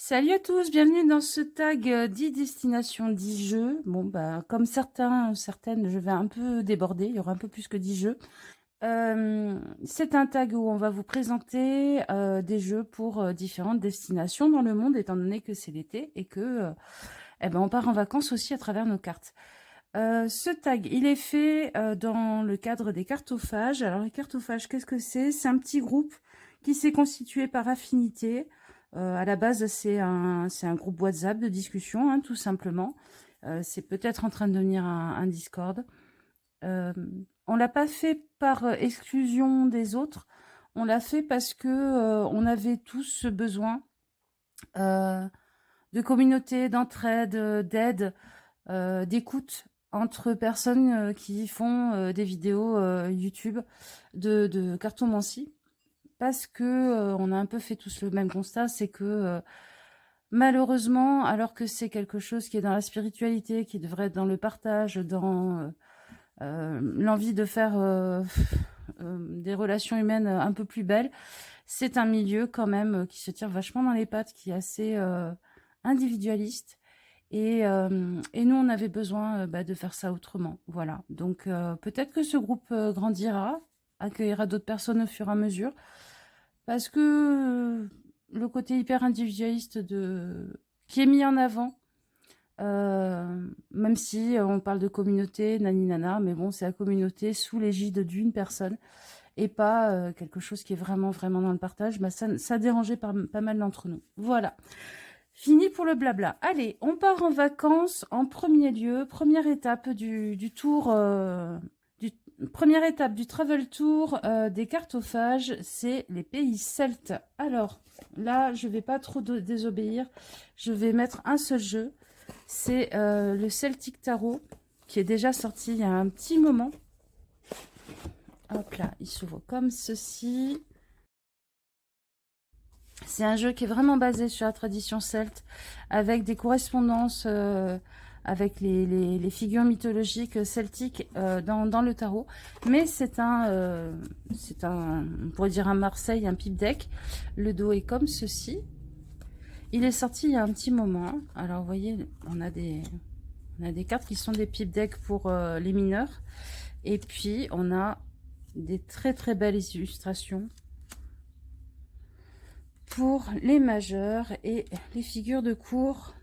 Salut à tous, bienvenue dans ce tag 10 destinations 10 jeux. Bon, bah, comme certaines, je vais un peu déborder, il y aura un peu plus que 10 jeux. C'est un tag où on va vous présenter des jeux pour différentes destinations dans le monde, étant donné que c'est l'été et que eh ben, on part en vacances aussi à travers nos cartes. Ce tag, il est fait dans le cadre des cartophages. Alors, les cartophages, qu'est-ce que c'est? C'est un petit groupe qui s'est constitué par affinité. À la base, c'est un groupe WhatsApp de discussion, hein, tout simplement. C'est peut-être en train de devenir un Discord. On l'a pas fait par exclusion des autres. On l'a fait parce que on avait tous ce besoin de communauté, d'entraide, d'aide, d'écoute entre personnes qui font des vidéos YouTube de cartomancie. Parce que on a un peu fait tous le même constat, c'est que malheureusement, alors que c'est quelque chose qui est dans la spiritualité, qui devrait être dans le partage, dans l'envie de faire des relations humaines un peu plus belles, c'est un milieu quand même qui se tire vachement dans les pattes, qui est assez individualiste. Et nous, on avait besoin de faire ça autrement. Voilà. Donc, peut-être que ce groupe grandira, accueillera d'autres personnes au fur et à mesure, parce que le côté hyper individualiste qui est mis en avant, même si on parle de communauté, nani nana, mais bon, c'est la communauté sous l'égide d'une personne et pas quelque chose qui est vraiment, vraiment dans le partage, bah, ça dérangeait pas mal d'entre nous. Voilà. Fini pour le blabla. Allez, on part en vacances en premier lieu. Première étape du tour, première étape du travel tour des cartophages, c'est les pays celtes. Alors, là, je vais pas trop désobéir. Je vais mettre un seul jeu. C'est le Celtic Tarot, qui est déjà sorti il y a un petit moment. Hop là, il s'ouvre comme ceci. C'est un jeu qui est vraiment basé sur la tradition celte, avec des correspondances avec les figures mythologiques celtiques dans le tarot. Mais on pourrait dire un Marseille, un pipe deck. Le dos est comme ceci. Il est sorti il y a un petit moment. Alors, vous voyez, on a des cartes qui sont des pipe decks pour les mineurs. Et puis, on a des très très belles illustrations pour les majeurs et les figures de cours.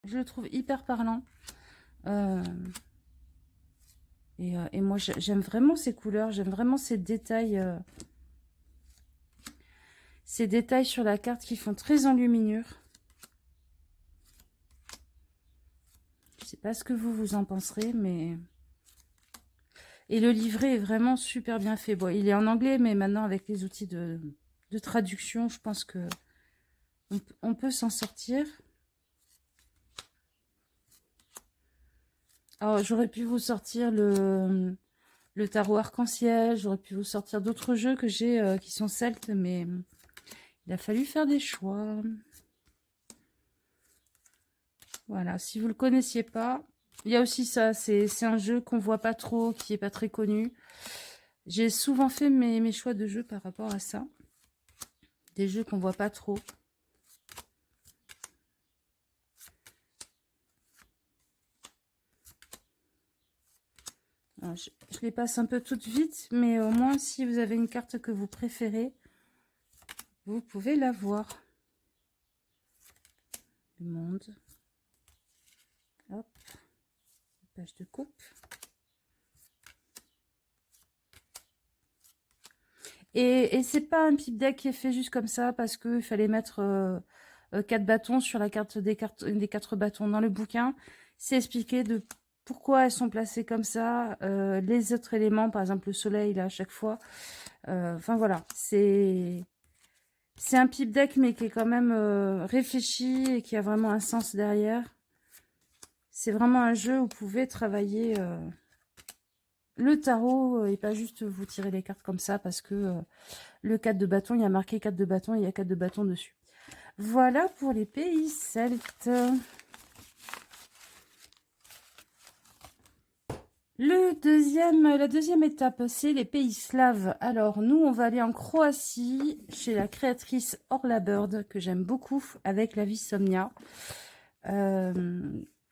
Je le trouve hyper parlant. Et moi, j'aime vraiment ces couleurs, j'aime vraiment ces détails sur la carte qui font très enluminure. Je sais pas ce que vous en penserez, mais... Et le livret est vraiment super bien fait. Bon, il est en anglais, mais maintenant, avec les outils de traduction, je pense que on peut s'en sortir. Alors, j'aurais pu vous sortir le tarot arc-en-ciel, j'aurais pu vous sortir d'autres jeux que j'ai qui sont celtes, mais il a fallu faire des choix. Voilà, si vous ne le connaissiez pas, il y a aussi ça, c'est un jeu qu'on voit pas trop, qui est pas très connu. J'ai souvent fait mes choix de jeux par rapport à ça. Des jeux qu'on voit pas trop. Alors, je les passe un peu toutes vite, mais au moins si vous avez une carte que vous préférez, vous pouvez la voir. Le monde. Hop. Page de coupe. Et c'est pas un pipe deck qui est fait juste comme ça parce qu'il fallait mettre 4 bâtons sur la carte des 4 bâtons. Dans le bouquin, c'est expliqué de pourquoi elles sont placées comme ça, les autres éléments, par exemple le soleil là à chaque fois. Enfin voilà, c'est un pipe deck mais qui est quand même réfléchi et qui a vraiment un sens derrière. C'est vraiment un jeu où vous pouvez travailler le tarot et pas juste vous tirer les cartes comme ça parce que le 4 de bâton, il y a marqué 4 de bâton et il y a 4 de bâton dessus. Voilà pour les pays celtes. La deuxième étape, c'est les pays slaves. Alors, nous, on va aller en Croatie, chez la créatrice Orla Bird, que j'aime beaucoup, avec la Vissomnia.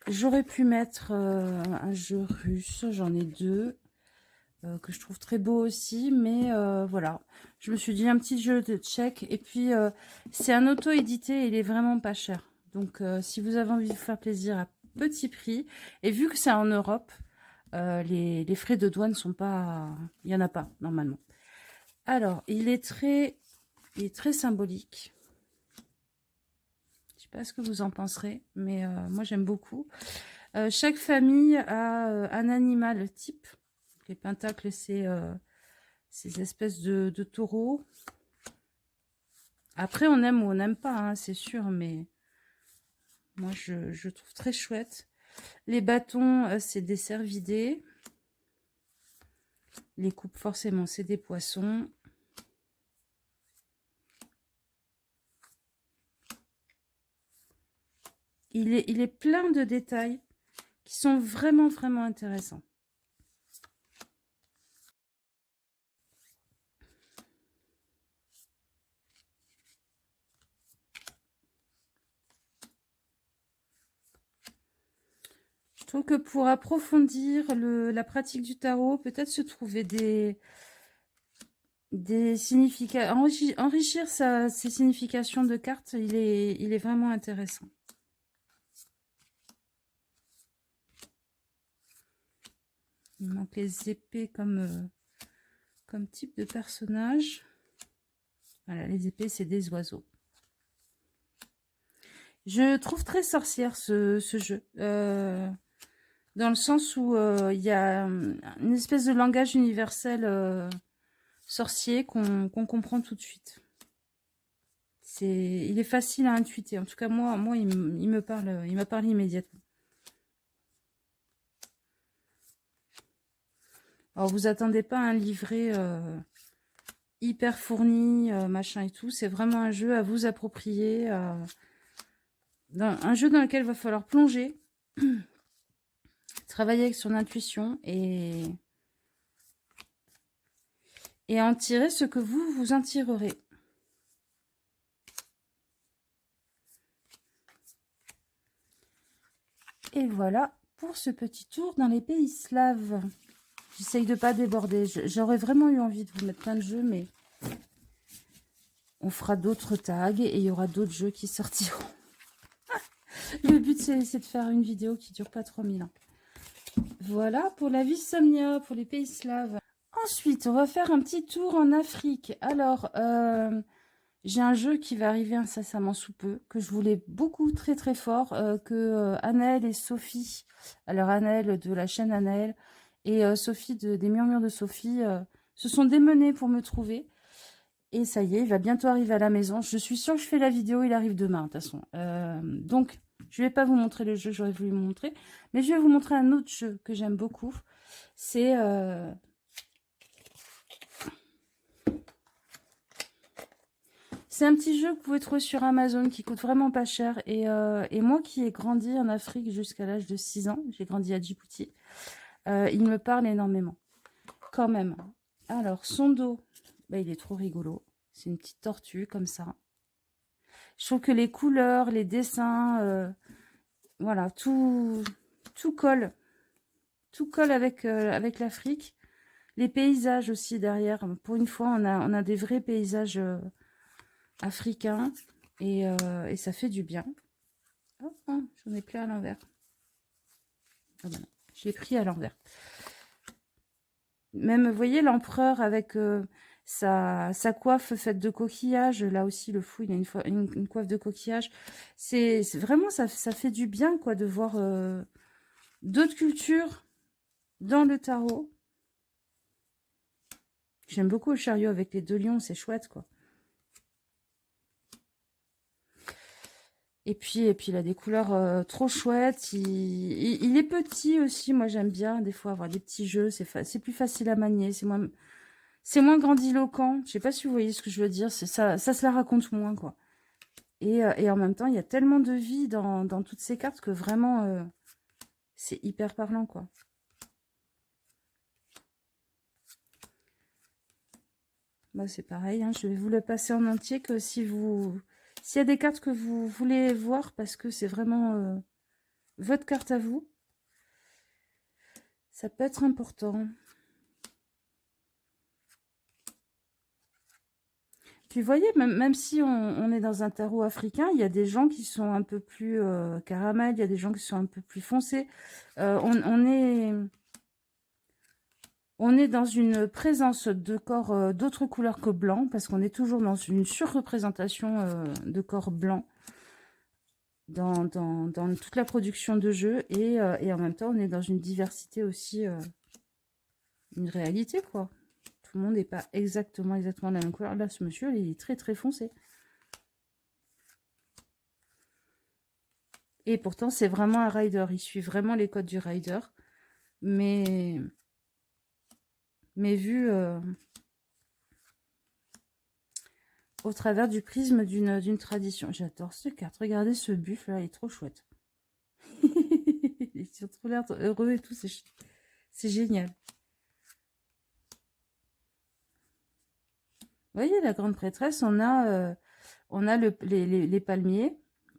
J'aurais pu mettre un jeu russe, j'en ai deux, que je trouve très beau aussi, mais voilà. Je me suis dit un petit jeu de tchèque, et puis c'est un auto-édité, il est vraiment pas cher. Donc, si vous avez envie de vous faire plaisir à petit prix, et vu que c'est en Europe, les frais de douane sont pas... Il n'y en a pas, normalement. Alors, il est très symbolique. Je sais pas ce que vous en penserez, mais moi, j'aime beaucoup. Chaque famille a un animal type. Les pentacles, c'est ces espèces de taureaux. Après, on aime ou on n'aime pas, hein, c'est sûr, mais moi, je trouve très chouette. Les bâtons, c'est des cervidés. Les coupes, forcément, c'est des poissons. Il est plein de détails qui sont vraiment, vraiment intéressants. Je trouve que pour approfondir la pratique du tarot, peut-être se trouver des significations, enrichir ses significations de cartes, il est vraiment intéressant. Il manque les épées comme type de personnage. Voilà, les épées, c'est des oiseaux. Je trouve très sorcière ce jeu. Dans le sens où il y a une espèce de langage universel sorcier qu'on comprend tout de suite. Il est facile à intuiter. En tout cas, moi il me parle immédiatement. Alors, vous attendez pas un livret hyper fourni, machin et tout. C'est vraiment un jeu à vous approprier. Un jeu dans lequel il va falloir plonger, travailler avec son intuition et en tirer ce que vous en tirerez. Et voilà pour ce petit tour dans les pays slaves. J'essaye de ne pas déborder. J'aurais vraiment eu envie de vous mettre plein de jeux, mais on fera d'autres tags et il y aura d'autres jeux qui sortiront. Le but, c'est de faire une vidéo qui dure pas 3000 ans. Voilà pour la Vissomnia, pour les pays slaves. Ensuite, on va faire un petit tour en Afrique. Alors, j'ai un jeu qui va arriver incessamment sous peu, que je voulais beaucoup, très très fort, que Anaël et Sophie, alors Anaël de la chaîne Anaël, et Sophie des Murmures de Sophie, se sont démenées pour me trouver. Et ça y est, il va bientôt arriver à la maison. Je suis sûre que je fais la vidéo, il arrive demain, de toute façon. Donc, je ne vais pas vous montrer le jeu, j'aurais voulu vous montrer. Mais je vais vous montrer un autre jeu que j'aime beaucoup. C'est... C'est un petit jeu que vous pouvez trouver sur Amazon qui coûte vraiment pas cher. Et moi qui ai grandi en Afrique jusqu'à l'âge de 6 ans, j'ai grandi à Djibouti, il me parle énormément. Quand même. Alors, son dos, bah, il est trop rigolo. C'est une petite tortue comme ça. Je trouve que les couleurs, les dessins, voilà, tout colle. Tout colle avec l'Afrique. Les paysages aussi derrière. Pour une fois, on a des vrais paysages africains. Et ça fait du bien. Oh, oh, j'en ai pris à l'envers. Oh, ben je l'ai pris à l'envers. Même, vous voyez, l'empereur avec sa coiffe faite de coquillages. Là aussi, le fou, il a une coiffe de coquillage. C'est vraiment, ça fait du bien, quoi, de voir d'autres cultures dans le tarot. J'aime beaucoup le chariot avec les deux lions, c'est chouette, quoi. Et puis il a des couleurs trop chouettes. Il est petit aussi. Moi, j'aime bien des fois avoir des petits jeux. C'est plus facile à manier. C'est moins grandiloquent. Je sais pas si vous voyez ce que je veux dire. Ça se la raconte moins, quoi. Et en même temps, il y a tellement de vie dans toutes ces cartes que vraiment, c'est hyper parlant, quoi. Bah, c'est pareil, hein, je vais vous le passer en entier que si vous... S'il y a des cartes que vous voulez voir, parce que c'est vraiment votre carte à vous, ça peut être important. Puis vous voyez, même si on est dans un tarot africain, il y a des gens qui sont un peu plus caramel, il y a des gens qui sont un peu plus foncés. On est dans une présence de corps d'autres couleurs que blanc, parce qu'on est toujours dans une surreprésentation de corps blancs dans toute la production de jeux, et en même temps, on est dans une diversité aussi, une réalité, quoi. Tout le monde n'est pas exactement de la même couleur. Là, ce monsieur, il est très, très foncé. Et pourtant, c'est vraiment un rider. Il suit vraiment les codes du rider. Mais vu au travers du prisme d'une tradition. J'adore cette carte. Regardez ce buffle là, il est trop chouette. Il a trop l'air heureux et tout. C'est génial. Vous voyez, la grande prêtresse, on a les palmiers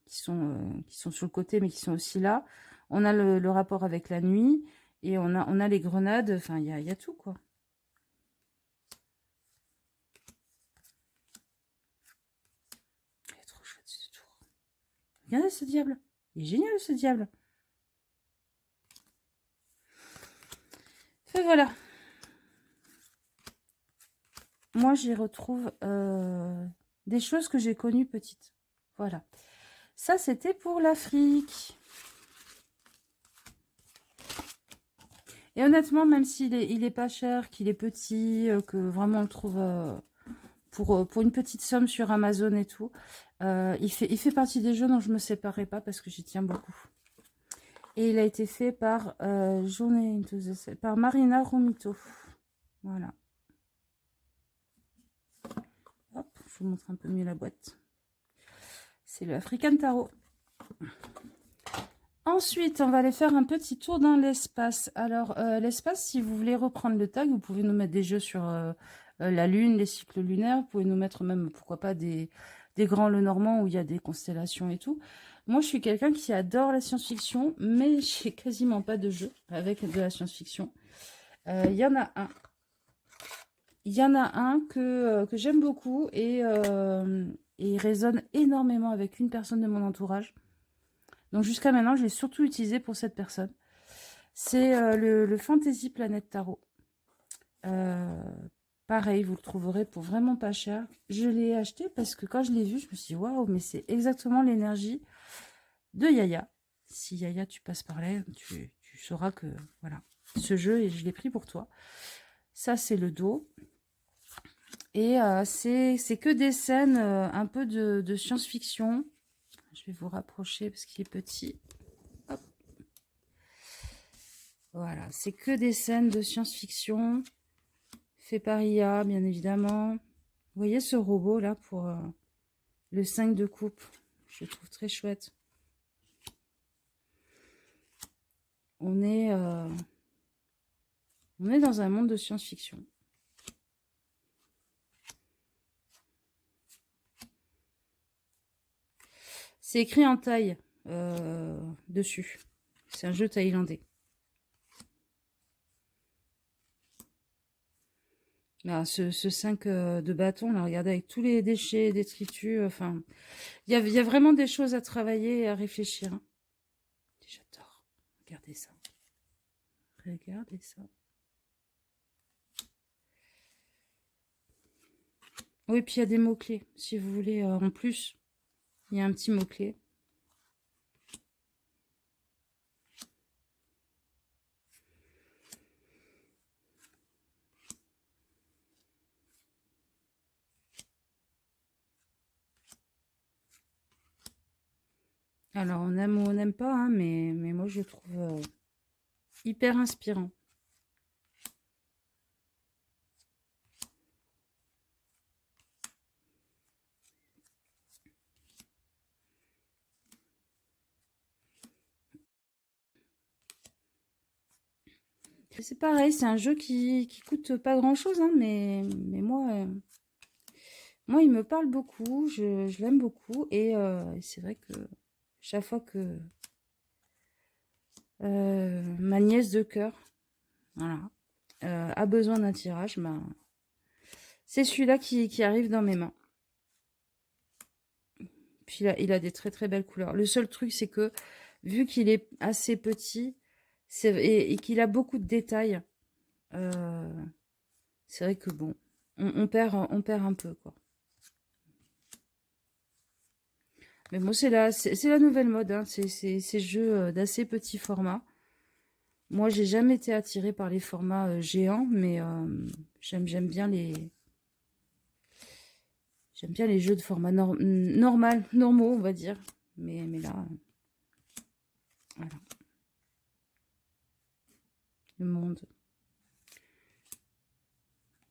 qui sont sur le côté, mais qui sont aussi là. On a le rapport avec la nuit. Et on a les grenades. Enfin, il y a tout, quoi. Il est trop chouette, ce tour. Regardez ce diable. Il est génial, ce diable. Et voilà. Moi, j'y retrouve des choses que j'ai connues petite. Voilà. Ça, c'était pour l'Afrique. Et honnêtement, même s'il est pas cher, qu'il est petit, que vraiment on le trouve pour une petite somme sur Amazon et tout, il fait partie des jeux dont je ne me séparerai pas parce que j'y tiens beaucoup. Et il a été fait par par Marina Romito. Voilà. Hop, je vous montre un peu mieux la boîte. C'est le African Tarot. Ensuite, on va aller faire un petit tour dans l'espace. Alors, l'espace, si vous voulez reprendre le tag, vous pouvez nous mettre des jeux sur la Lune, les cycles lunaires. Vous pouvez nous mettre même, pourquoi pas, des grands Lenormand où il y a des constellations et tout. Moi, je suis quelqu'un qui adore la science-fiction, mais j'ai quasiment pas de jeu avec de la science-fiction. Il y en a un. Il y en a un que j'aime beaucoup et il résonne énormément avec une personne de mon entourage. Donc jusqu'à maintenant, je l'ai surtout utilisé pour cette personne. C'est le Fantasy Planet Tarot. Pareil, vous le trouverez pour vraiment pas cher. Je l'ai acheté parce que quand je l'ai vu, je me suis dit, waouh, mais c'est exactement l'énergie de Yaya. Si Yaya, tu passes par là, tu sauras que, voilà, ce jeu, et je l'ai pris pour toi. Ça, c'est le dos. Et c'est que des scènes un peu de science-fiction. Je vais vous rapprocher parce qu'il est petit. Hop. Voilà, c'est que des scènes de science-fiction. Fait par IA, bien évidemment. Vous voyez ce robot là pour le 5 de coupe. Je le trouve très chouette. On est dans un monde de science-fiction. C'est écrit en thaï dessus. C'est un jeu thaïlandais. Là, ce 5 de bâton, là, regardez, avec tous les déchets, détritus, enfin, il y a vraiment des choses à travailler et à réfléchir. Hein. J'adore. Regardez ça. Regardez ça. Oui, puis il y a des mots-clés, si vous voulez, en plus. Il y a un petit mot-clé. Alors, on aime ou on n'aime pas, hein, mais moi, je le trouve hyper inspirant. C'est pareil, c'est un jeu qui coûte pas grand-chose, hein, mais moi, Moi, il me parle beaucoup, je l'aime beaucoup. Et c'est vrai que chaque fois que ma nièce de cœur, voilà, a besoin d'un tirage, ben, c'est celui-là qui arrive dans mes mains. Puis il a des très très belles couleurs. Le seul truc, c'est que vu qu'il est assez petit et qu'il a beaucoup de détails, c'est vrai que bon, on perd un peu, quoi. Mais bon, c'est la nouvelle mode, hein, ces jeux d'assez petit format. Moi, j'ai jamais été attirée par les formats géants, mais j'aime bien les jeux de format normaux, on va dire. Mais là, voilà, le monde,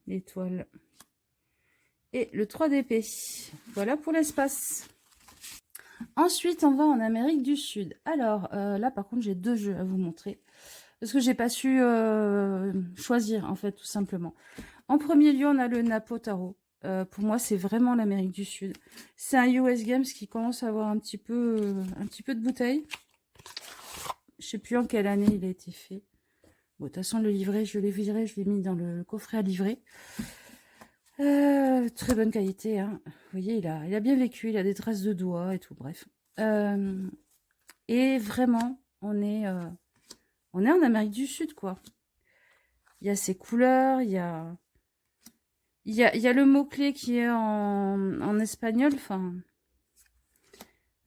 l'étoile et le 3DP. Voilà pour l'espace. Ensuite, on va en Amérique du Sud. Alors, là, par contre, j'ai 2 jeux à vous montrer. Parce que j'ai pas su choisir, en fait, tout simplement. En premier lieu, on a le Napo Tarot. Pour moi, c'est vraiment l'Amérique du Sud. C'est un US Games qui commence à avoir un petit peu de bouteille. Je sais plus en quelle année il a été fait. Bon, de toute façon, le livret, je l'ai viré, je l'ai mis dans le coffret à livrer. Très bonne qualité, hein. Vous voyez, il a bien vécu, il a des traces de doigts et tout, bref. Et vraiment, on est en Amérique du Sud, quoi. Il y a ces couleurs, il y a le mot-clé qui est en espagnol, enfin.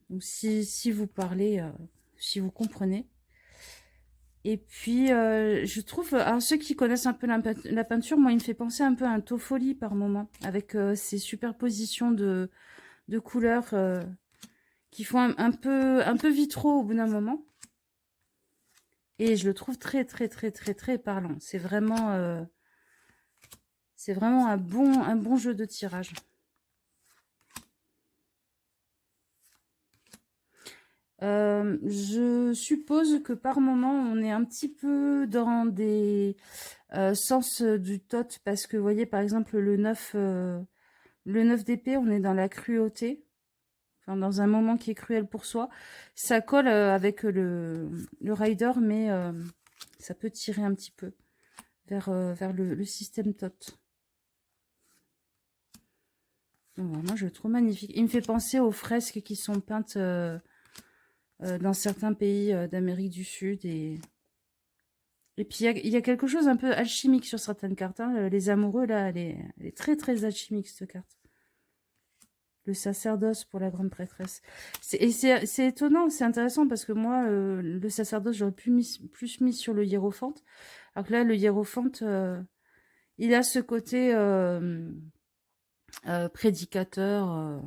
Donc si vous parlez, si vous comprenez. Et puis, je trouve, alors ceux qui connaissent un peu la peinture, moi, il me fait penser un peu à un Toffoli par moment, avec ces superpositions de couleurs qui font un peu vitraux au bout d'un moment. Et je le trouve très, très, très, très, très parlant. C'est vraiment un bon jeu de tirage. Je suppose que par moment, on est un petit peu dans des sens du tot, parce que vous voyez, par exemple, le 9 d'épée, on est dans la cruauté, enfin, dans un moment qui est cruel pour soi. Ça colle avec le rider, mais ça peut tirer un petit peu vers le système tot. Donc, vraiment, je le trouve magnifique. Il me fait penser aux fresques qui sont peintes dans certains pays d'Amérique du Sud. Et puis, il y a quelque chose un peu alchimique sur certaines cartes, hein. Les amoureux, là, elle est très, très alchimique, cette carte. Le sacerdoce pour la grande prêtresse. C'est étonnant, c'est intéressant, parce que moi, le sacerdoce, j'aurais plus mis sur le hiérophante. Alors que là, le hiérophante, il a ce côté prédicateur,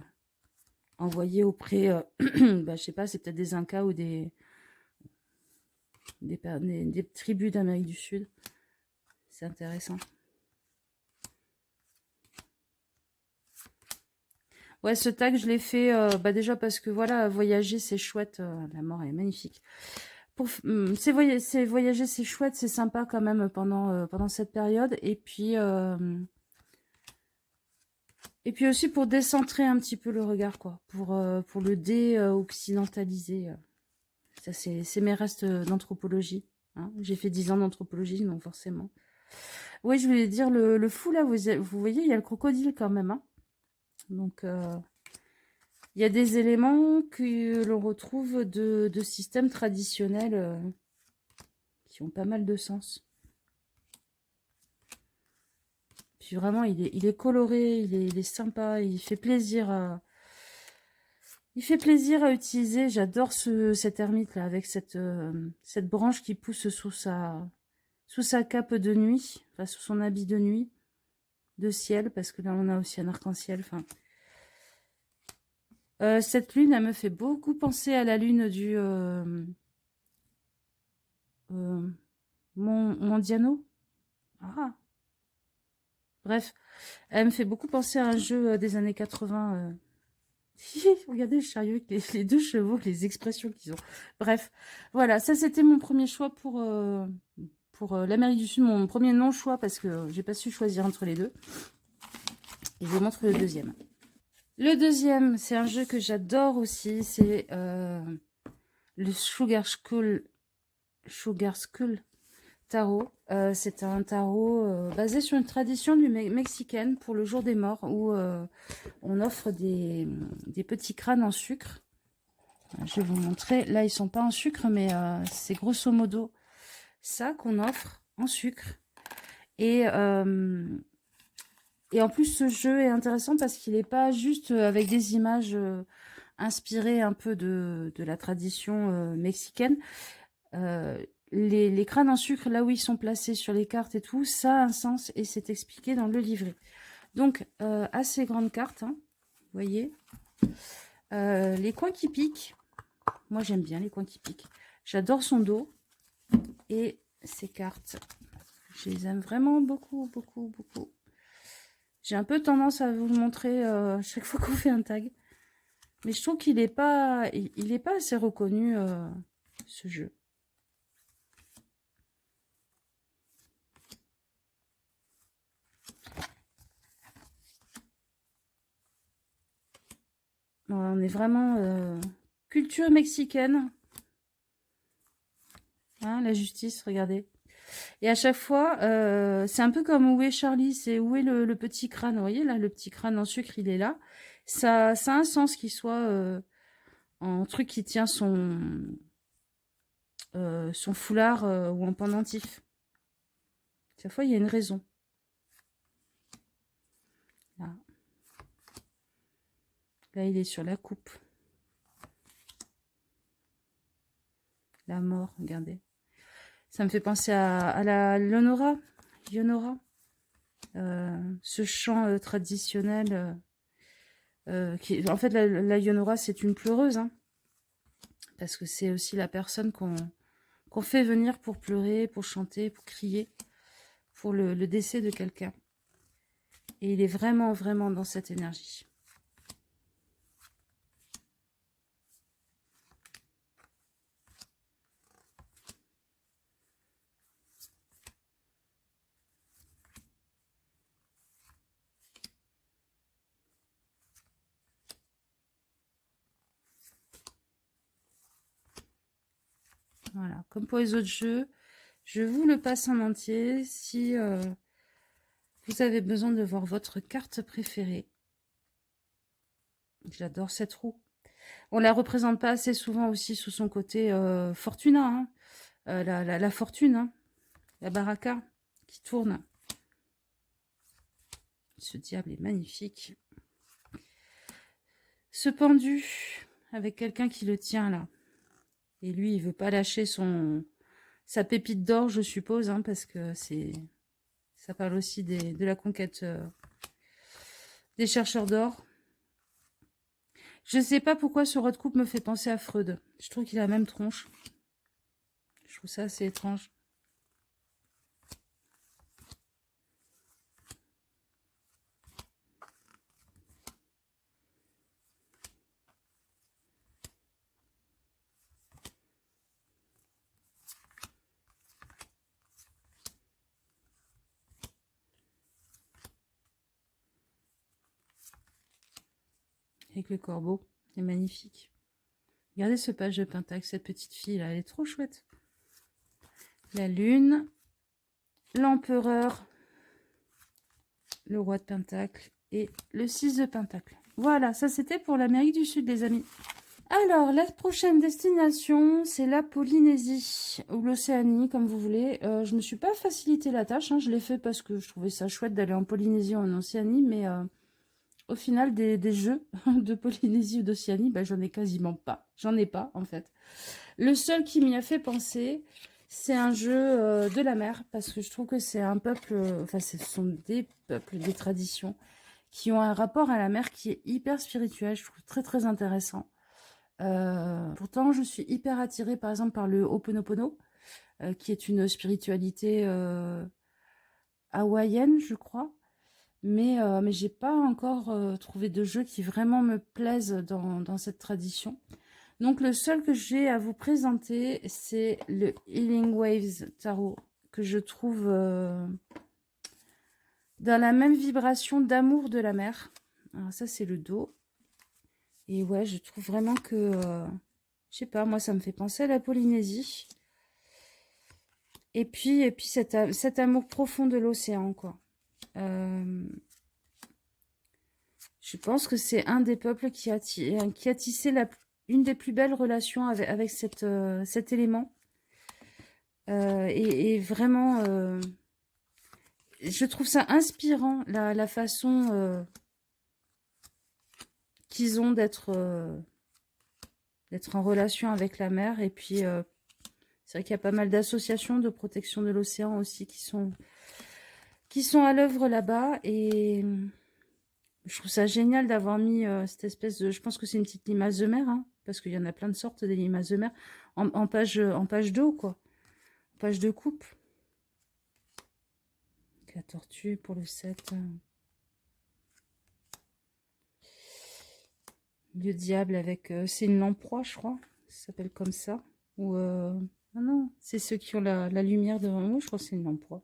envoyé auprès, bah, je sais pas, c'est peut-être des Incas ou des tribus d'Amérique du Sud. C'est intéressant. Ouais, ce tag, je l'ai fait bah déjà parce que voilà, voyager, c'est chouette. La mort est magnifique. C'est voyager, c'est chouette, c'est sympa quand même pendant cette période. Et puis aussi pour décentrer un petit peu le regard, quoi. Pour le dé-occidentaliser. Ça, c'est mes restes d'anthropologie, hein. J'ai fait 10 ans d'anthropologie, donc forcément. Oui, je voulais dire, le fou, là, vous voyez, il y a le crocodile quand même, hein. Donc, il y a des éléments que l'on retrouve de systèmes traditionnels qui ont pas mal de sens. Puis vraiment, il est coloré, il est sympa, il fait plaisir à utiliser. J'adore cet ermite là, avec cette branche qui pousse sous sa cape de nuit, enfin sous son habit de nuit, de ciel, parce que là on a aussi un arc-en-ciel. Enfin, cette lune, elle me fait beaucoup penser à la lune du Mondiano. Ah, bref, elle me fait beaucoup penser à un jeu des années 80. Regardez le chariot avec les 2 chevaux, les expressions qu'ils ont. Bref, voilà, ça c'était mon premier choix pour l'Amérique du Sud, mon premier non-choix, parce que j'ai pas su choisir entre les deux. Et je vous montre le deuxième. Le deuxième, c'est un jeu que j'adore aussi. C'est le Sugar Skull Tarot. C'est un tarot basé sur une tradition mexicaine pour le jour des morts où on offre des petits crânes en sucre. Je vais vous montrer. Là, ils sont pas en sucre, mais c'est grosso modo ça qu'on offre en sucre. Et en plus, ce jeu est intéressant parce qu'il n'est pas juste avec des images inspirées un peu de la tradition mexicaine. Les crânes en sucre, là où ils sont placés sur les cartes et tout, ça a un sens et c'est expliqué dans le livret. Donc, assez grande carte, hein, vous voyez. Les coins qui piquent. Moi, j'aime bien les coins qui piquent. J'adore son dos. Et ces cartes, je les aime vraiment beaucoup, beaucoup, beaucoup. J'ai un peu tendance à vous le montrer chaque fois qu'on fait un tag. Mais je trouve qu'il n'est pas, il est pas assez reconnu, ce jeu. Voilà, on est vraiment culture mexicaine. Hein, la justice, regardez. Et à chaque fois, c'est un peu comme où est Charlie, c'est où est le petit crâne. Vous voyez, là, le petit crâne en sucre, il est là. Ça a un sens qu'il soit en truc qui tient son foulard ou en pendentif. Chaque fois, il y a une raison. Là. Là, il est sur la coupe. La mort, regardez. Ça me fait penser à la Leonora. Ce chant traditionnel. En fait, la Leonora, c'est une pleureuse. Hein, parce que c'est aussi la personne qu'on fait venir pour pleurer, pour chanter, pour crier, pour le décès de quelqu'un. Et il est vraiment, vraiment dans cette énergie. Voilà, comme pour les autres jeux, je vous le passe en entier si vous avez besoin de voir votre carte préférée. J'adore cette roue. On la représente pas assez souvent aussi sous son côté fortuna, hein. La fortune, hein. La baraka qui tourne. Ce diable est magnifique. Ce pendu avec quelqu'un qui le tient là. Et lui, il veut pas lâcher sa pépite d'or, je suppose, hein, parce que ça parle aussi de la conquête des chercheurs d'or. Je sais pas pourquoi ce roi de coupe me fait penser à Freud. Je trouve qu'il a la même tronche. Je trouve ça assez étrange. Avec le corbeau, c'est magnifique. Regardez ce page de pentacle, cette petite fille là, elle est trop chouette. La lune, l'empereur, le roi de pentacle et le 6 de pentacle. Voilà, ça c'était pour l'Amérique du Sud, les amis. Alors, la prochaine destination, c'est la Polynésie ou l'Océanie, comme vous voulez. Je me suis pas facilité la tâche, hein, je l'ai fait parce que je trouvais ça chouette d'aller en Polynésie ou en Océanie, mais au final, des jeux de Polynésie ou d'Océanie, ben, j'en ai quasiment pas. J'en ai pas, en fait. Le seul qui m'y a fait penser, c'est un jeu de la mer, parce que je trouve que c'est un peuple, enfin, ce sont des peuples, des traditions, qui ont un rapport à la mer qui est hyper spirituel, je trouve très très intéressant. Pourtant, je suis hyper attirée, par exemple, par le Ho'oponopono, qui est une spiritualité hawaïenne, je crois. Mais j'ai pas encore trouvé de jeu qui vraiment me plaise dans cette tradition. Donc, le seul que j'ai à vous présenter, c'est le Healing Waves Tarot, que je trouve dans la même vibration d'amour de la mer. Alors ça, c'est le dos. Et ouais, je trouve vraiment que, je sais pas, moi, ça me fait penser à la Polynésie. Et puis cet amour profond de l'océan, quoi. Je pense que c'est un des peuples qui a tissé une des plus belles relations avec cet élément. Et vraiment, je trouve ça inspirant, la façon qu'ils ont d'être en relation avec la mer. Et puis, c'est vrai qu'il y a pas mal d'associations de protection de l'océan aussi qui sont à l'œuvre là-bas. Et je trouve ça génial d'avoir mis cette espèce de... Je pense que c'est une petite limace de mer, hein, parce qu'il y en a plein de sortes des limaces de mer, en page d'eau, quoi. En page de coupe. La tortue pour le 7. Le diable avec... c'est une lamproie, je crois. Ça s'appelle comme ça. Ou... Ah non, c'est ceux qui ont la lumière devant nous. Je crois que c'est une lamproie.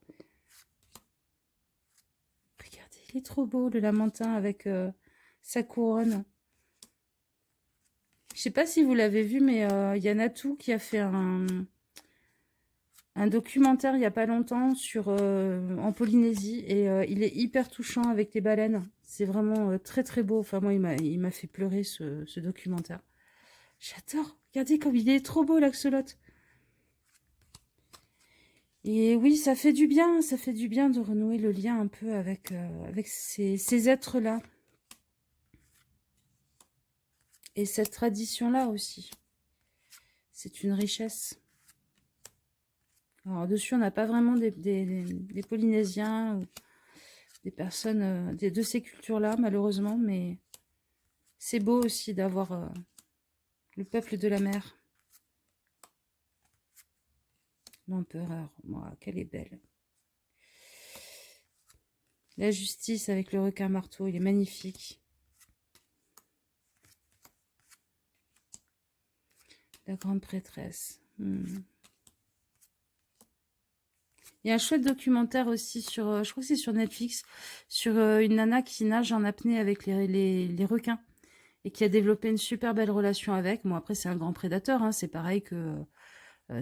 Regardez, il est trop beau, le lamentin avec sa couronne. Je sais pas si vous l'avez vu, mais il y a Natou qui a fait un documentaire il n'y a pas longtemps en Polynésie. Et il est hyper touchant avec les baleines. C'est vraiment très très beau. Enfin, moi, il m'a fait pleurer ce documentaire. J'adore. Regardez comme il est trop beau, l'axolote. Et oui, ça fait du bien de renouer le lien un peu avec ces êtres-là. Et cette tradition-là aussi. C'est une richesse. Alors, dessus, on n'a pas vraiment des Polynésiens ou des personnes de ces cultures-là, malheureusement, mais c'est beau aussi d'avoir le peuple de la mer. L'empereur, moi, qu'elle est belle. La justice avec le requin marteau, il est magnifique. La grande prêtresse. Il y a un chouette documentaire aussi sur, je crois que c'est sur Netflix, sur une nana qui nage en apnée avec les requins et qui a développé une super belle relation avec. Bon, après, c'est un grand prédateur, hein, c'est pareil que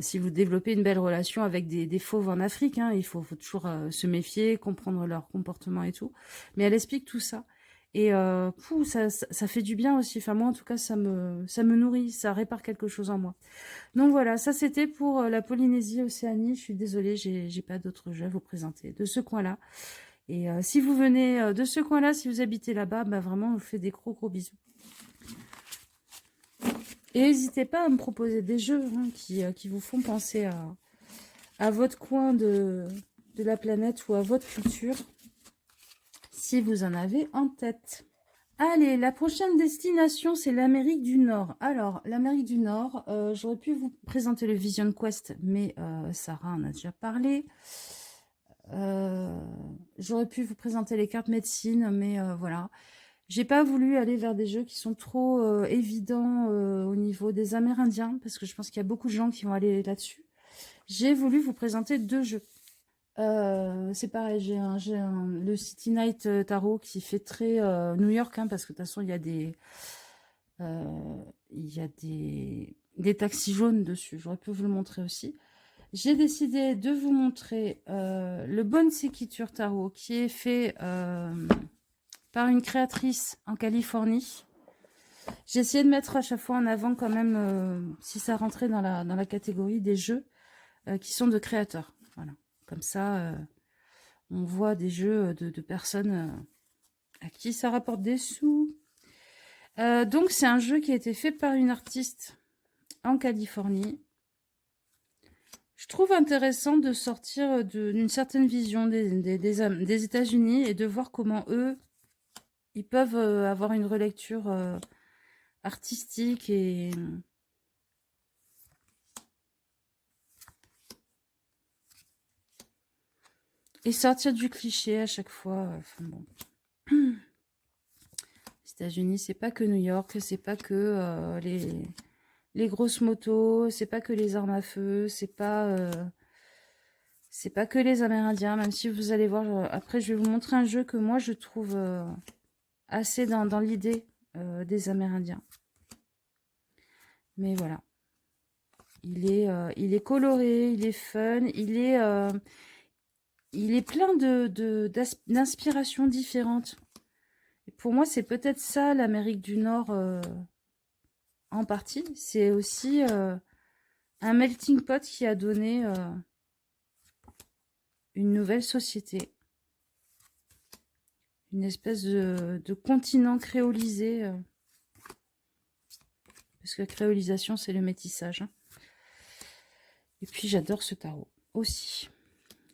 si vous développez une belle relation avec des fauves en Afrique, hein, il faut toujours se méfier, comprendre leur comportement et tout. Mais elle explique tout ça. Et ça fait du bien aussi. Enfin, moi, en tout cas, ça me nourrit, ça répare quelque chose en moi. Donc voilà, ça c'était pour la Polynésie, Océanie. Je suis désolée, j'ai pas d'autres jeux à vous présenter de ce coin-là. Et si vous venez de ce coin-là, si vous habitez là-bas, bah vraiment, je vous fais des gros gros bisous. Et n'hésitez pas à me proposer des jeux hein, qui vous font penser à votre coin de la planète ou à votre culture, si vous en avez en tête. Allez, la prochaine destination, c'est l'Amérique du Nord. Alors, l'Amérique du Nord, j'aurais pu vous présenter le Vision Quest, mais Sarah en a déjà parlé. J'aurais pu vous présenter les cartes médecine, mais voilà. J'ai pas voulu aller vers des jeux qui sont trop évidents au niveau des Amérindiens, parce que je pense qu'il y a beaucoup de gens qui vont aller là-dessus. J'ai voulu vous présenter deux jeux. C'est pareil, j'ai le City Night Tarot qui fait très New York, hein, parce que de toute façon, il y a des taxis jaunes dessus. J'aurais pu vous le montrer aussi. J'ai décidé de vous montrer le Bon Sequitur Tarot qui est fait par une créatrice en Californie. J'ai essayé de mettre à chaque fois en avant quand même, si ça rentrait dans la catégorie des jeux qui sont de créateurs. Voilà. Comme ça, on voit des jeux de personnes à qui ça rapporte des sous. Donc, c'est un jeu qui a été fait par une artiste en Californie. Je trouve intéressant de sortir d'une certaine vision des États-Unis et de voir comment eux, ils peuvent avoir une relecture artistique et sortir du cliché à chaque fois. Enfin bon. Les États-Unis, c'est pas que New York, c'est pas que les grosses motos, c'est pas que les armes à feu, c'est pas C'est pas que les Amérindiens, même si vous allez voir, après je vais vous montrer un jeu que moi je trouve assez dans l'idée des Amérindiens. Mais voilà. Il est coloré, il est fun, il est plein d'inspirations différentes. Et pour moi, c'est peut-être ça, l'Amérique du Nord, en partie. C'est aussi un melting pot qui a donné une nouvelle société. Une espèce de continent créolisé. Parce que la créolisation, c'est le métissage. Hein. Et puis, j'adore ce tarot aussi.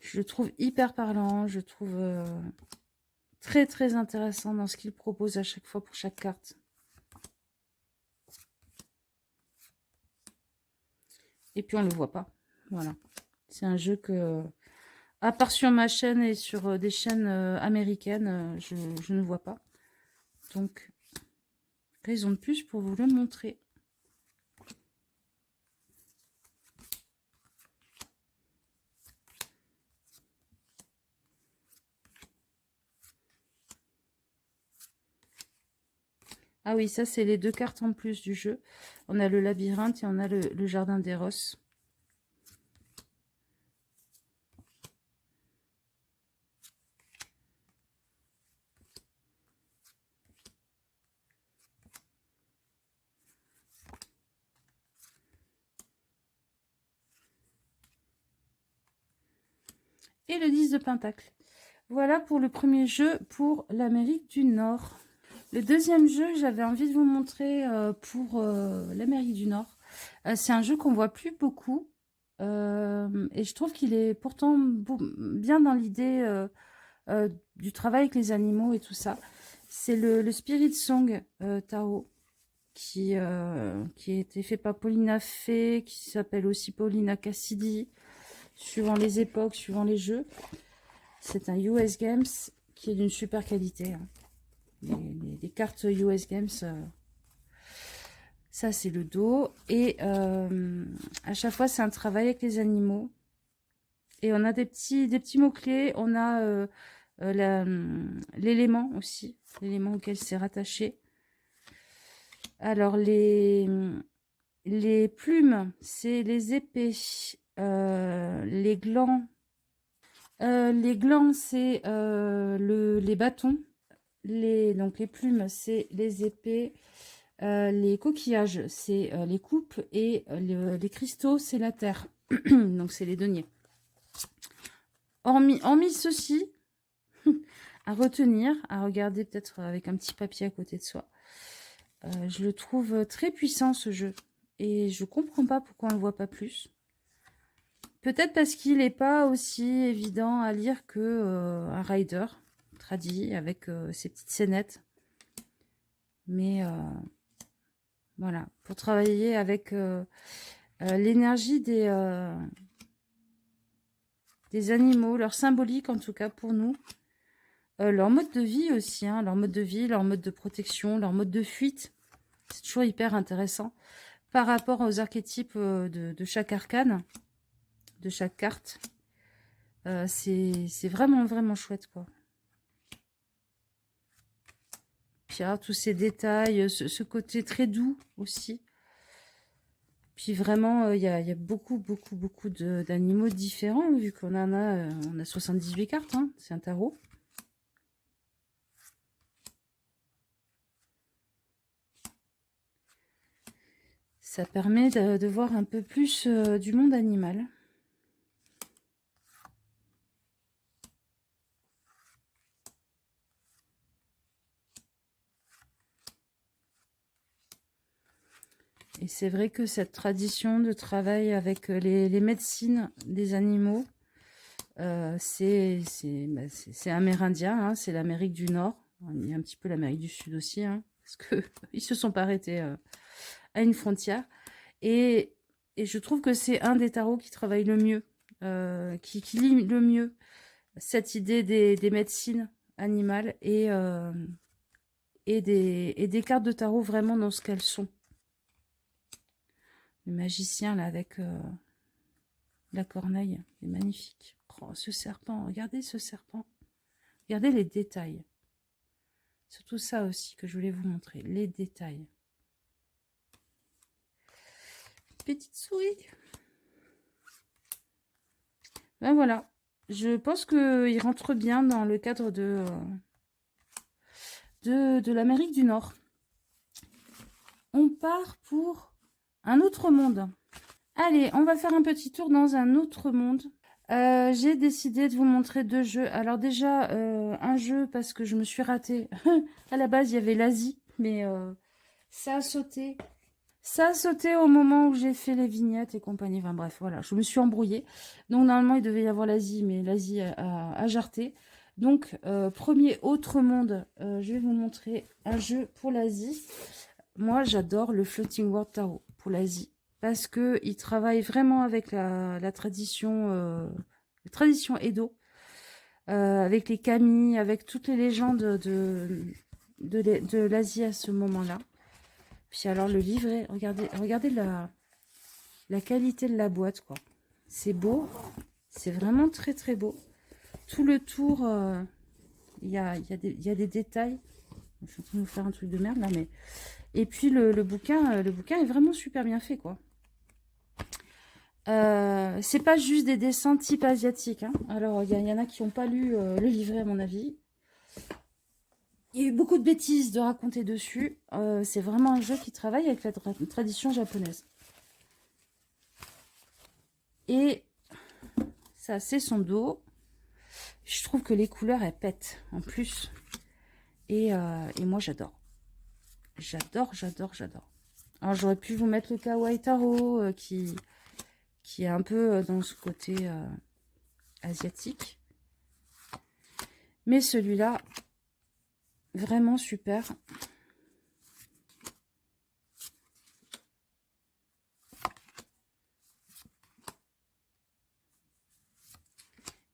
Je le trouve hyper parlant. Je le trouve très, très intéressant dans ce qu'il propose à chaque fois pour chaque carte. Et puis, on ne le voit pas. Voilà. C'est un jeu que, à part sur ma chaîne et sur des chaînes américaines, je ne vois pas. Donc, raison de plus pour vous le montrer. Ah oui, ça, c'est les deux cartes en plus du jeu. On a le labyrinthe et on a le jardin des roses. Et le 10 de pentacle. Voilà pour le premier jeu pour l'Amérique du Nord. Le deuxième jeu, j'avais envie de vous montrer pour l'Amérique du Nord. C'est un jeu qu'on voit plus beaucoup. Et je trouve qu'il est pourtant bien dans l'idée du travail avec les animaux et tout ça. C'est le Spirit Song Tarot qui a été fait par Paulina Fay, qui s'appelle aussi Paulina Cassidy, suivant les époques, suivant les jeux. C'est un US Games qui est d'une super qualité. Hein. Les cartes US Games, ça c'est le dos. Et à chaque fois, c'est un travail avec les animaux. Et on a des petits mots-clés. On a l'élément aussi, l'élément auquel c'est rattaché. Alors, les plumes, c'est les épées. Les glands, c'est les bâtons. Donc, les plumes, c'est les épées. Les coquillages, c'est les coupes. Et les cristaux, c'est la terre. Donc, c'est les deniers. Hormis ceci, à retenir, à regarder peut-être avec un petit papier à côté de soi. Je le trouve très puissant, ce jeu. Et je comprends pas pourquoi on ne le voit pas plus. Peut-être parce qu'il n'est pas aussi évident à lire que un Rider traduit avec ses petites scénettes. Mais voilà, pour travailler avec l'énergie des animaux, leur symbolique en tout cas pour nous. Leur mode de vie aussi, hein, leur mode de vie, leur mode de protection, leur mode de fuite. C'est toujours hyper intéressant par rapport aux archétypes de chaque arcane, de chaque carte. C'est vraiment, vraiment chouette, quoi. Puis alors, tous ces détails, ce côté très doux aussi. Puis vraiment, il y a beaucoup, beaucoup, beaucoup d'animaux différents, vu qu'on en a, on a 78 cartes, hein, c'est un tarot. Ça permet de voir un peu plus du monde animal. Et c'est vrai que cette tradition de travail avec les médecines des animaux, c'est amérindien, hein, c'est l'Amérique du Nord. Il y a un petit peu l'Amérique du Sud aussi, hein, parce qu'ils se sont pas arrêtés à une frontière. Et je trouve que c'est un des tarots qui travaille le mieux, qui lie le mieux cette idée des médecines animales et des cartes de tarot vraiment dans ce qu'elles sont. Le magicien, là, avec la corneille, est magnifique. Oh, Oh, ce serpent, regardez ce serpent. Regardez les détails. Surtout ça aussi que je voulais vous montrer, les détails. Petite souris. Ben voilà, je pense qu'il rentre bien dans le cadre de l'Amérique du Nord. On part pour un autre monde. Allez, on va faire un petit tour dans un autre monde. J'ai décidé de vous montrer 2 jeux. Alors déjà, un jeu parce que je me suis ratée. À la base, il y avait l'Asie, mais ça a sauté. Ça a sauté au moment où j'ai fait les vignettes et compagnie. Enfin bref, voilà, je me suis embrouillée. Donc normalement, il devait y avoir l'Asie, mais l'Asie a jarté. Donc, premier autre monde, je vais vous montrer un jeu pour l'Asie. Moi, j'adore le Floating World Tarot pour l'Asie. Parce qu'il travaille vraiment avec la tradition Edo. Avec les kami, avec toutes les légendes de l'Asie à ce moment-là. Puis alors le livret, regardez la qualité de la boîte, quoi. C'est beau, c'est vraiment très très beau. Tout le tour, il y a des détails. Je suis en train de vous faire un truc de merde là, mais... Et puis le bouquin est vraiment super bien fait, quoi. C'est pas juste des dessins type asiatique, hein. Alors, il y en a qui n'ont pas lu le livret, à mon avis. Il y a eu beaucoup de bêtises de raconter dessus. C'est vraiment un jeu qui travaille avec la tradition japonaise. Et ça, c'est son dos. Je trouve que les couleurs, elles pètent en plus. Et moi, j'adore. J'adore. Alors, j'aurais pu vous mettre le Kawaii Taro qui est un peu dans ce côté asiatique. Mais celui-là, vraiment super.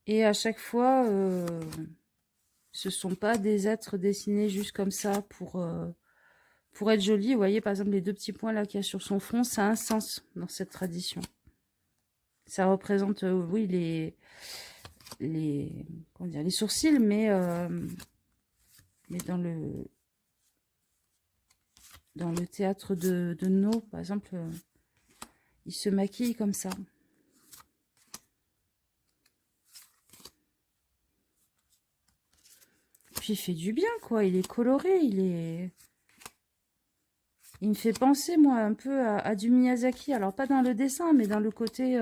Et à chaque fois, ce sont pas des êtres dessinés juste comme ça pour être jolis. Vous voyez, par exemple, les 2 petits points là qu'il y a sur son front, ça a un sens dans cette tradition. Ça représente, oui, comment dire, les sourcils, mais dans le théâtre de No, par exemple, il se maquille comme ça. Puis il fait du bien, quoi. Il est coloré, il me fait penser, moi, un peu à du Miyazaki. Alors, pas dans le dessin, mais dans le côté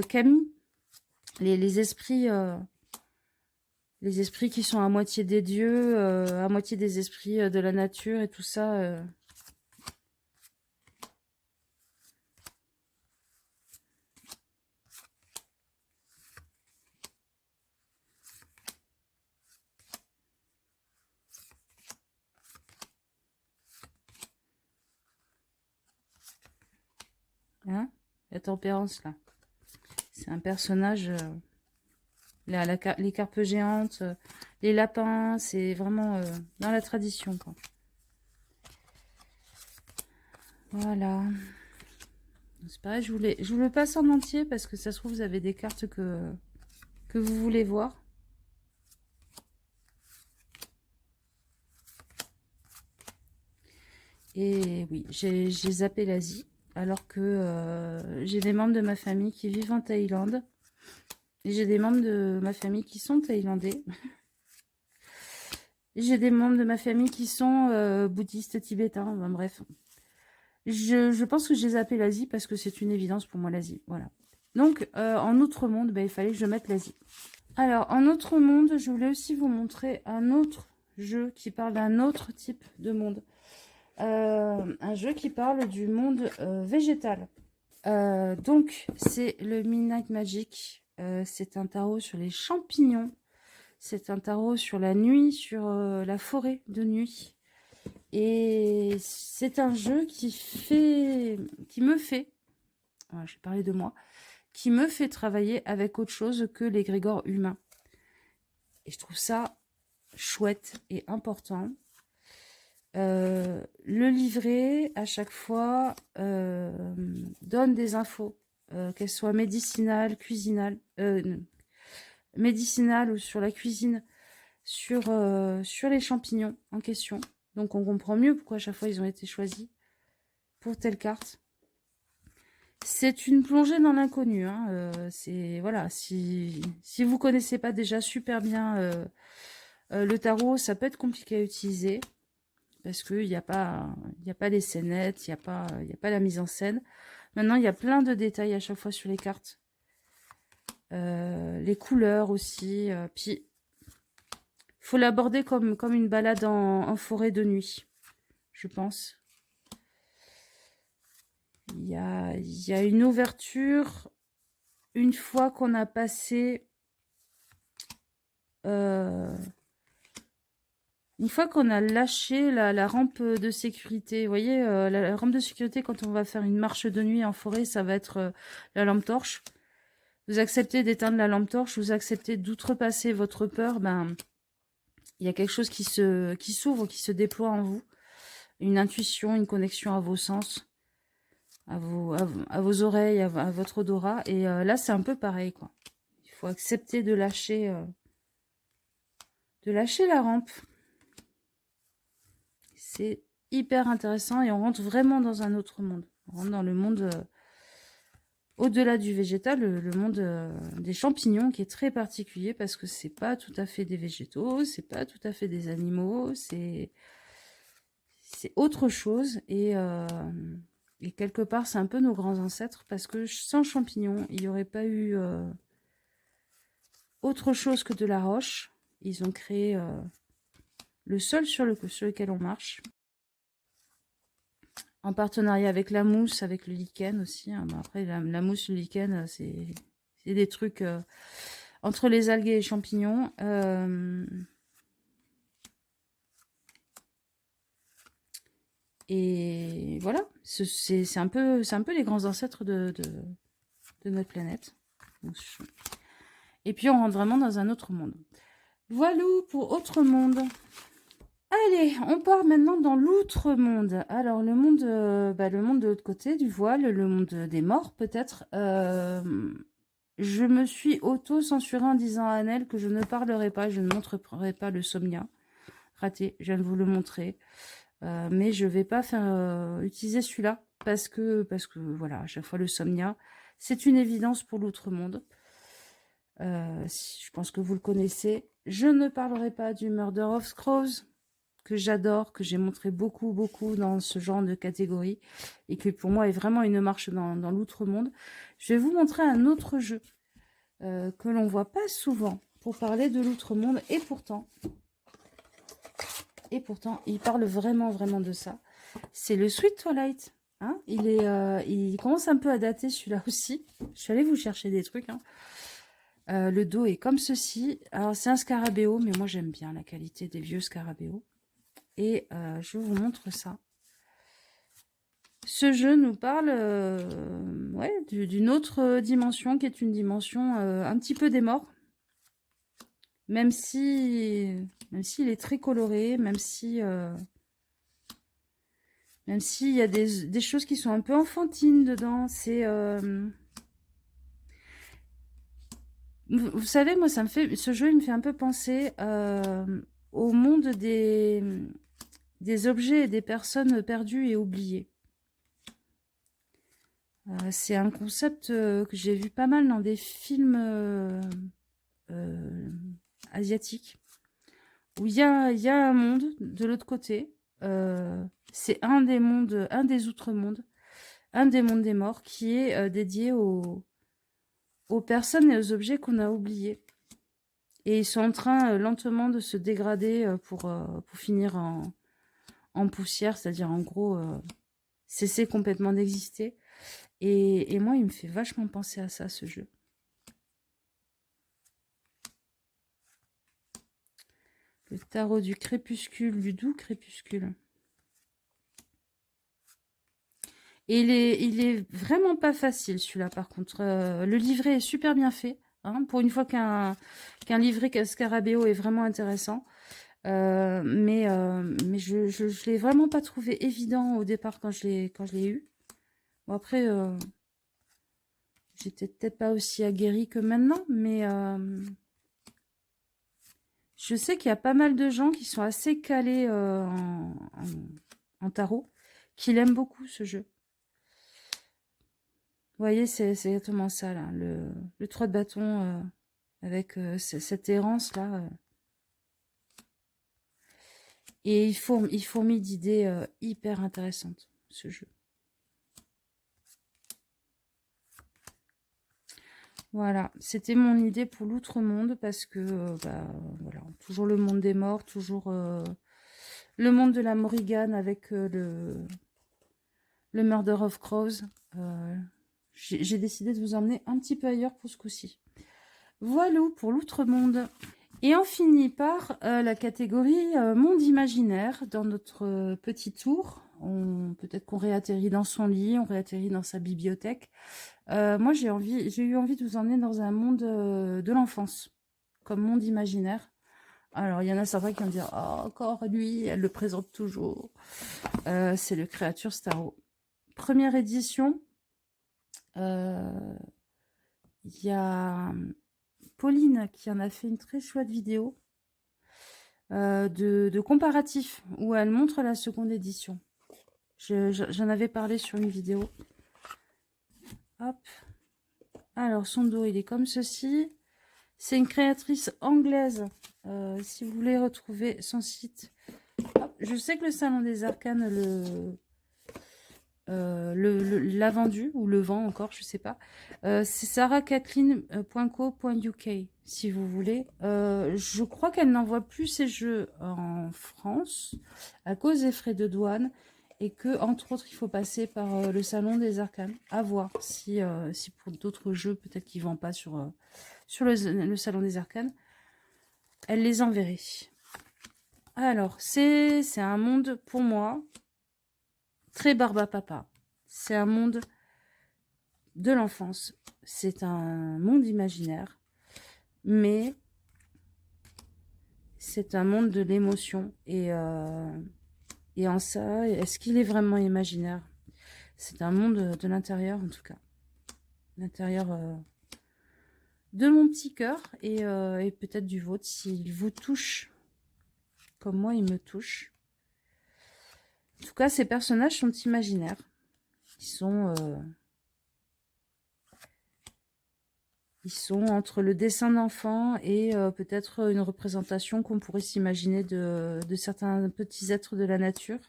Kami. Les esprits qui sont à moitié des dieux, à moitié des esprits de la nature et tout ça. Hein, la tempérance, là. C'est un personnage... les carpes géantes, les lapins, c'est vraiment dans la tradition, quoi. Voilà. C'est pareil, je vous le passe en entier parce que ça se trouve, vous avez des cartes que vous voulez voir. Et oui, j'ai zappé l'Asie, alors que j'ai des membres de ma famille qui vivent en Thaïlande. Et j'ai des membres de ma famille qui sont thaïlandais. J'ai des membres de ma famille qui sont bouddhistes tibétains. Enfin, bref. Je pense que j'ai zappé l'Asie parce que c'est une évidence pour moi, l'Asie. Voilà. Donc, en autre monde, il fallait que je mette l'Asie. Alors, en autre monde, je voulais aussi vous montrer un autre jeu qui parle d'un autre type de monde. Un jeu qui parle du monde végétal. Donc, c'est le Midnight Magic. C'est un tarot sur les champignons. C'est un tarot sur la nuit, sur la forêt de nuit. Et c'est un jeu qui me fait, je vais parler de moi, qui me fait travailler avec autre chose que l'égrégore humain. Et je trouve ça chouette et important. Le livret, à chaque fois, donne des infos, qu'elles soient médicinales, médicinales ou sur la cuisine, sur les champignons en question. Donc on comprend mieux pourquoi à chaque fois ils ont été choisis pour telle carte. C'est une plongée dans l'inconnu. Hein. C'est voilà, si vous connaissez pas déjà super bien le tarot, ça peut être compliqué à utiliser parce qu'il n'y a pas les scénettes, il n'y a pas la mise en scène. Maintenant, il y a plein de détails à chaque fois sur les cartes. Les couleurs aussi. Puis, faut l'aborder comme une balade en forêt de nuit, je pense. Il y a une ouverture une fois qu'on a passé... une fois qu'on a lâché la rampe de sécurité, vous voyez, la rampe de sécurité, quand on va faire une marche de nuit en forêt, ça va être la lampe torche. Vous acceptez d'éteindre la lampe torche, vous acceptez d'outrepasser votre peur, ben, il y a quelque chose qui s'ouvre, qui se déploie en vous. Une intuition, une connexion à vos sens, à vos oreilles, à votre odorat. Et là, c'est un peu pareil, quoi. Il faut accepter de lâcher la rampe. C'est hyper intéressant et on rentre vraiment dans un autre monde. On rentre dans le monde au-delà du végétal, le monde des champignons qui est très particulier parce que c'est pas tout à fait des végétaux, c'est pas tout à fait des animaux, c'est autre chose et quelque part c'est un peu nos grands ancêtres parce que sans champignons, il n'y aurait pas eu autre chose que de la roche. Ils ont créé le sol sur lequel on marche. En partenariat avec la mousse, avec le lichen aussi. Hein. Bon, après, la mousse, le lichen, c'est des trucs entre les algues et les champignons. Et voilà, c'est un peu les grands ancêtres de notre planète. Et puis, on rentre vraiment dans un autre monde. Voilà pour autre monde. Allez, on part maintenant dans l'outre-monde. Alors, le monde de l'autre côté du voile, le monde des morts, peut-être. Je me suis auto-censurée en disant à Annelle que je ne parlerai pas, je ne montrerai pas le Somnia. Raté, je viens de vous le montrer. Mais je ne vais pas faire utiliser celui-là parce que, voilà, à chaque fois le Somnia, c'est une évidence pour l'outre-monde. Je pense que vous le connaissez. Je ne parlerai pas du Murder of Scrolls, que j'adore, que j'ai montré beaucoup dans ce genre de catégorie, et qui pour moi est vraiment une marche dans l'outre-monde. Je vais vous montrer un autre jeu que l'on voit pas souvent pour parler de l'outre-monde, et pourtant, il parle vraiment de ça. C'est le Sweet Twilight. Hein, il commence un peu à dater celui-là aussi. Je suis allée vous chercher des trucs. Hein. Le dos est comme ceci. Alors c'est un scarabéo, mais moi j'aime bien la qualité des vieux scarabéos. Et je vous montre ça. Ce jeu nous parle ouais, d'une autre dimension qui est une dimension un petit peu des morts. Même s'il est très coloré, même s'il y a des choses qui sont un peu enfantines dedans. C'est vous savez, moi ce jeu il me fait un peu penser au monde des objets et des personnes perdues et oubliées. C'est un concept que j'ai vu pas mal dans des films asiatiques, où il y a un monde de l'autre côté. C'est un des mondes, un des outre-mondes, un des mondes des morts qui est dédié aux personnes et aux objets qu'on a oubliés. Et ils sont en train lentement de se dégrader pour finir en poussière, c'est-à-dire en gros cesser complètement d'exister. Et moi, il me fait vachement penser à ça, ce jeu. Le tarot du crépuscule, du doux crépuscule. Et il est vraiment pas facile, celui-là, par contre. Le livret est super bien fait. Hein, pour une fois qu'un livret Scarabéo est vraiment intéressant. Mais je l'ai vraiment pas trouvé évident au départ quand je l'ai eu. Bon, après, j'étais peut-être pas aussi aguerrie que maintenant, mais Je sais qu'il y a pas mal de gens qui sont assez calés en tarot, qui l'aiment beaucoup ce jeu. Vous voyez, c'est exactement ça, là. Le 3 de bâton avec cette errance-là. Et il fourmille d'idées hyper intéressantes, ce jeu. Voilà, c'était mon idée pour l'outre-monde parce que, voilà, toujours le monde des morts, toujours le monde de la Morrigan avec le Murder of Crows. J'ai décidé de vous emmener un petit peu ailleurs pour ce coup-ci. Voilà pour l'outre-monde. Et on finit par la catégorie monde imaginaire dans notre petit tour. Peut-être qu'on réatterrit dans son lit, on réatterrit dans sa bibliothèque. Moi, j'ai eu envie de vous emmener dans un monde de l'enfance, comme monde imaginaire. Alors, il y en a certains qui vont dire « Oh, encore lui, elle le présente toujours. » C'est le Créature Starro. Première édition. Il y a Pauline qui en a fait une très chouette vidéo de comparatif où elle montre la seconde édition. J'en avais parlé sur une vidéo. Hop. Alors, son dos, il est comme ceci. C'est une créatrice anglaise. Si vous voulez retrouver son site. Hop. Je sais que le Salon des Arcanes l'a vendu, ou le vend encore, je sais pas. C'est sarahkathleen.co.uk, si vous voulez. Je crois qu'elle n'envoie plus ses jeux en France, à cause des frais de douane, et que, entre autres, il faut passer par le Salon des Arcanes. À voir si pour d'autres jeux, peut-être qu'ils ne vendent pas sur le Salon des Arcanes, elle les enverrait. Alors, c'est un monde, pour moi, très Barbapapa. C'est un monde de l'enfance. C'est un monde imaginaire, mais c'est un monde de l'émotion. Et en ça, est-ce qu'il est vraiment imaginaire? C'est un monde de l'intérieur, en tout cas. L'intérieur de mon petit cœur et peut-être du vôtre, s'il vous touche comme moi, il me touche. En tout cas, ces personnages sont imaginaires. Ils sont entre le dessin d'enfant et peut-être une représentation qu'on pourrait s'imaginer de certains petits êtres de la nature.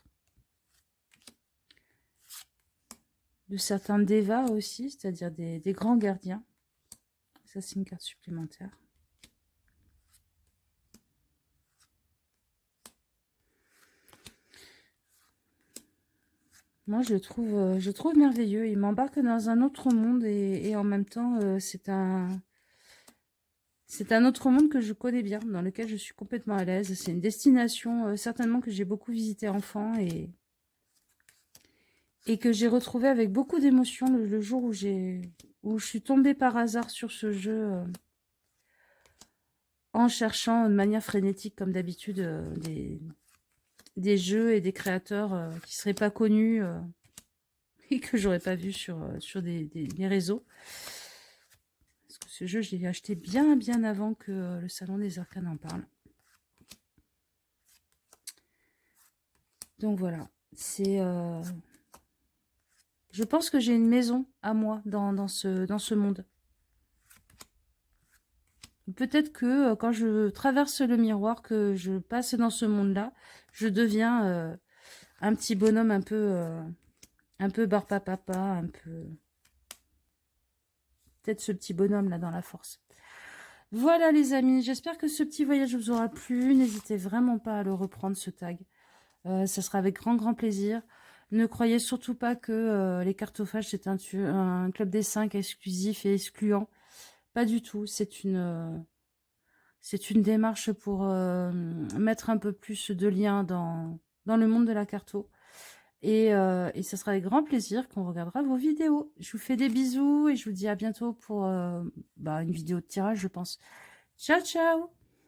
De certains devas aussi, c'est-à-dire des grands gardiens. Ça, c'est une carte supplémentaire. Moi, je le trouve merveilleux. Il m'embarque dans un autre monde et en même temps, c'est un autre monde que je connais bien, dans lequel je suis complètement à l'aise. C'est une destination certainement que j'ai beaucoup visité enfant et que j'ai retrouvé avec beaucoup d'émotion le jour où je suis tombée par hasard sur ce jeu en cherchant de manière frénétique, comme d'habitude, des jeux et des créateurs qui ne seraient pas connus et que j'aurais pas vu sur des réseaux. Parce que ce jeu, je l'ai acheté bien avant que le Salon des Arcanes en parle. Donc voilà, c'est... Je pense que j'ai une maison à moi dans ce monde. Peut-être que quand je traverse le miroir, que je passe dans ce monde-là, je deviens un petit bonhomme un peu Barbapapa, un peu... Peut-être ce petit bonhomme là dans la force. Voilà les amis, j'espère que ce petit voyage vous aura plu. N'hésitez vraiment pas à le reprendre ce tag. Ça sera avec grand plaisir. Ne croyez surtout pas que les cartophages c'est un club des 5 exclusif et excluant. Pas du tout, c'est une démarche pour mettre un peu plus de liens dans le monde de la carto. Et ça sera avec grand plaisir qu'on regardera vos vidéos. Je vous fais des bisous et je vous dis à bientôt pour une vidéo de tirage, je pense. Ciao, ciao!